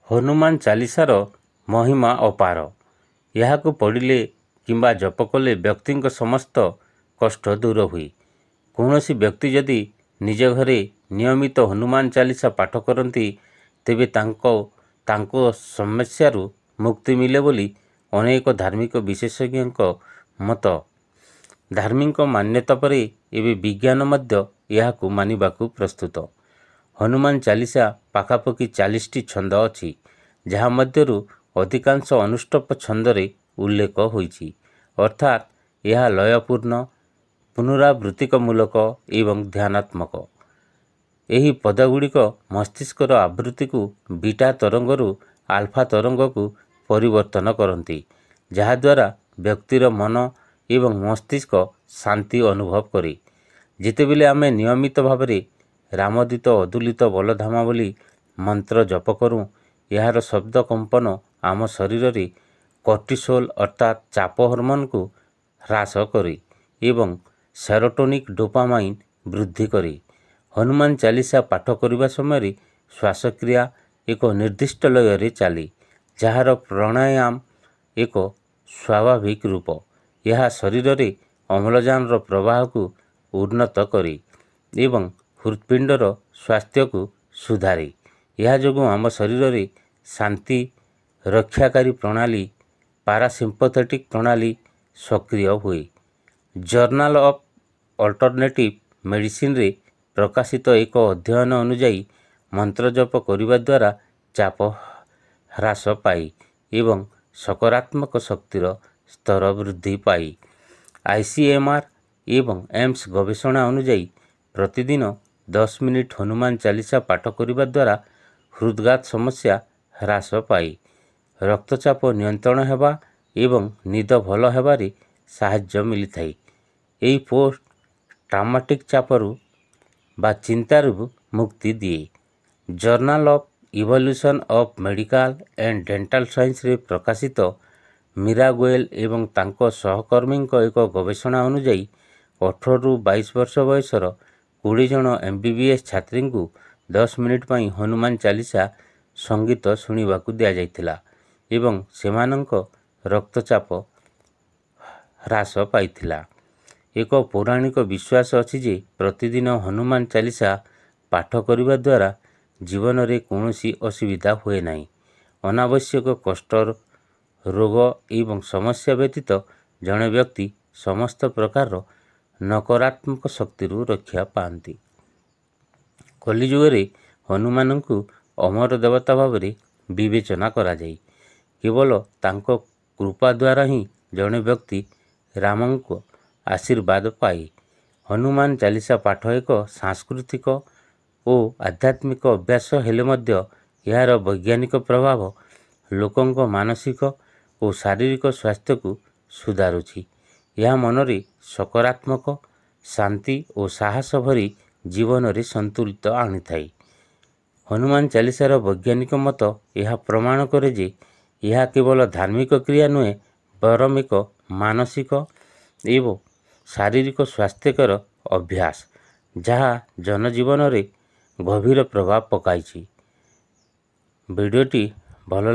ହନୁମାନ ଚାଲିସାର ମହିମା ଅପାର। ଏହାକୁ ପଢ଼ିଲେ କିମ୍ବା ଜପ କଲେ ବ୍ୟକ୍ତିଙ୍କ ସମସ୍ତ କଷ୍ଟ ଦୂର ହୁଏ। କୌଣସି ବ୍ୟକ୍ତି ଯଦି ନିଜ ଘରେ ନିୟମିତ ହନୁମାନ ଚାଲିସା ପାଠ କରନ୍ତି ତେବେ ତାଙ୍କ ସମସ୍ୟାରୁ ମୁକ୍ତି ମିଳେ ବୋଲି ଅନେକ ଧାର୍ମିକ ବିଶେଷଜ୍ଞଙ୍କ ମତ। ଧାର୍ମିକ ମାନ୍ୟତା ପରେ ଏବେ ବିଜ୍ଞାନ ମଧ୍ୟ ଏହାକୁ ମାନିବାକୁ ପ୍ରସ୍ତୁତ। ହନୁମାନ ଚାଲିସା ପାଖାପାଖି 40ଟି ଛନ୍ଦ ଅଛି, ଯାହା ମଧ୍ୟରୁ ଅଧିକାଂଶ ଅନୁଷ୍ଠୁପ ଛନ୍ଦରେ ଉଲ୍ଲେଖ ହୋଇଛି, ଅର୍ଥାତ୍ ଏହା ଲୟପୂର୍ଣ୍ଣ, ପୁନରାବୃତ୍ତିମୂଳକ ଏବଂ ଧ୍ୟାନାତ୍ମକ। ଏହି ପଦଗୁଡ଼ିକ ମସ୍ତିଷ୍କର ଆବୃତ୍ତିକୁ ବିଟା ତରଙ୍ଗରୁ ଆଲଫା ତରଙ୍ଗକୁ ପରିବର୍ତ୍ତନ କରନ୍ତି, ଯାହାଦ୍ୱାରା ବ୍ୟକ୍ତିର ମନ ଏବଂ ମସ୍ତିଷ୍କ ଶାନ୍ତି ଅନୁଭବ କରେ। ଯେତେବେଳେ ଆମେ ନିୟମିତ ଭାବରେ ରାମଦୂତ ଅତୁଳିତ ବଳଧାମ ବୋଲି ମନ୍ତ୍ର ଜପ କରୁ, ଏହାର ଶବ୍ଦ କମ୍ପନ ଆମ ଶରୀରରେ କର୍ଟିସୋଲ ଅର୍ଥାତ୍ ଚାପ ହର୍ମୋନକୁ ହ୍ରାସ କରେ ଏବଂ ସେରୋଟୋନିନ୍ ଡୋପାମାଇନ୍ ବୃଦ୍ଧି କରେ। ହନୁମାନ ଚାଲିସା ପାଠ କରିବା ସମୟରେ ଶ୍ୱାସକ୍ରିୟା ଏକ ନିର୍ଦ୍ଦିଷ୍ଟ ଲୟରେ ଚାଲେ, ଯାହାର ପ୍ରାଣାୟାମ ଏକ ସ୍ୱାଭାବିକ ରୂପ। ଏହା ଶରୀରରେ ଅମ୍ଳଜାନର ପ୍ରବାହକୁ ଉନ୍ନତ କରେ ଏବଂ ହୃତ୍ପିଣ୍ଡର ସ୍ୱାସ୍ଥ୍ୟକୁ ସୁଧାରେ। ଏହା ଯୋଗୁଁ ଆମ ଶରୀରରେ ଶାନ୍ତି ରକ୍ଷାକାରୀ ପ୍ରଣାଳୀ ପାରାସିମ୍ପଥେଟିକ୍ ପ୍ରଣାଳୀ ସକ୍ରିୟ ହୁଏ। ଜର୍ନାଲ ଅଫ୍ ଅଲ୍ଟରନେଟିଭ୍ ମେଡିସିନରେ ପ୍ରକାଶିତ ଏକ ଅଧ୍ୟୟନ ଅନୁଯାୟୀ ମନ୍ତ୍ର ଜପ କରିବା ଦ୍ୱାରା ଚାପ ହ୍ରାସ ପାଏ ଏବଂ ସକାରାତ୍ମକ ଶକ୍ତିର ସ୍ତର ବୃଦ୍ଧି ପାଏ। ICMR ଏବଂ ଏମ୍ସ ଗବେଷଣା ଅନୁଯାୟୀ ପ୍ରତିଦିନ 10 ମିନିଟ୍ ହନୁମାନ ଚାଲିସା ପାଠ କରିବା ଦ୍ୱାରା ହୃଦ୍ଘାତ ସମସ୍ୟା ହ୍ରାସ ପାଏ, ରକ୍ତଚାପ ନିୟନ୍ତ୍ରଣ ହେବା ଏବଂ ନିଦ ଭଲ ହେବାରେ ସାହାଯ୍ୟ ମିଳିଥାଏ। ଏହି ପୋଷ୍ଟ ଟ୍ରାଉମାଟିକ୍ ଚାପରୁ ବା ଚିନ୍ତାରୁ ମୁକ୍ତି ଦିଏ। Journal of evolution of medical and dental ସାଇନ୍ସରେ ପ୍ରକାଶିତ ମୀରା ଗୋଏଲ ଏବଂ ତାଙ୍କ ସହକର୍ମୀଙ୍କ ଏକ ଗବେଷଣା ଅନୁଯାୟୀ 18ରୁ 22 ବର୍ଷ ବୟସର 20 ଜଣ MBBS ଛାତ୍ରୀଙ୍କୁ 10 ମିନିଟ୍ ପାଇଁ ହନୁମାନ ଚାଲିସା ସଙ୍ଗୀତ ଶୁଣିବାକୁ ଦିଆଯାଇଥିଲା ଏବଂ ସେମାନଙ୍କ ରକ୍ତଚାପ ହ୍ରାସ ପାଇଥିଲା। ଏକ ପୌରାଣିକ ବିଶ୍ୱାସ ଅଛି ଯେ ପ୍ରତିଦିନ ହନୁମାନ ଚାଲିସା ପାଠ କରିବା ଦ୍ୱାରା ଜୀବନରେ କୌଣସି ଅସୁବିଧା ହୁଏ ନାହିଁ। ଅନାବଶ୍ୟକ କଷ୍ଟ, ରୋଗ ଏବଂ ସମସ୍ୟା ବ୍ୟତୀତ ଜଣେ ବ୍ୟକ୍ତି ସମସ୍ତ ପ୍ରକାରର ନକାରାତ୍ମକ ଶକ୍ତିରୁ ରକ୍ଷା ପାଆନ୍ତି। କଳିଯୁଗରେ ହନୁମାନଙ୍କୁ ଅମର ଦେବତା ଭାବରେ ବିବେଚନା କରାଯାଏ। କେବଳ ତାଙ୍କ କୃପା ଦ୍ୱାରା ହିଁ ଜଣେ ବ୍ୟକ୍ତି ରାମଙ୍କ ଆଶୀର୍ବାଦ ପାଏ। ହନୁମାନ ଚାଲିସା ପାଠ ଏକ ସାଂସ୍କୃତିକ ଓ ଆଧ୍ୟାତ୍ମିକ ଅଭ୍ୟାସ ହେଲେ ମଧ୍ୟ ଏହାର ବୈଜ୍ଞାନିକ ପ୍ରଭାବ ଲୋକଙ୍କ ମାନସିକ ଓ ଶାରୀରିକ ସ୍ୱାସ୍ଥ୍ୟକୁ ସୁଧାରୁଛି। ଏହା ମନରେ ସକାରାତ୍ମକ ଶାନ୍ତି ଓ ସାହସ ଭରି ଜୀବନରେ ସନ୍ତୁଳିତ ଆଣିଥାଏ। ହନୁମାନ ଚାଲିସାର ବୈଜ୍ଞାନିକ ମତ ଏହା ପ୍ରମାଣ କରେ ଯେ ଏହା କେବଳ ଧାର୍ମିକ କ୍ରିୟା ନୁହେଁ, ବରଂ ଏକ ମାନସିକ ଏବଂ ଶାରୀରିକ ସ୍ୱାସ୍ଥ୍ୟକର ଅଭ୍ୟାସ, ଯାହା ଜନଜୀବନରେ ଗଭୀର ପ୍ରଭାବ ପକାଇଛି। ଭିଡ଼ିଓଟି ଭଲ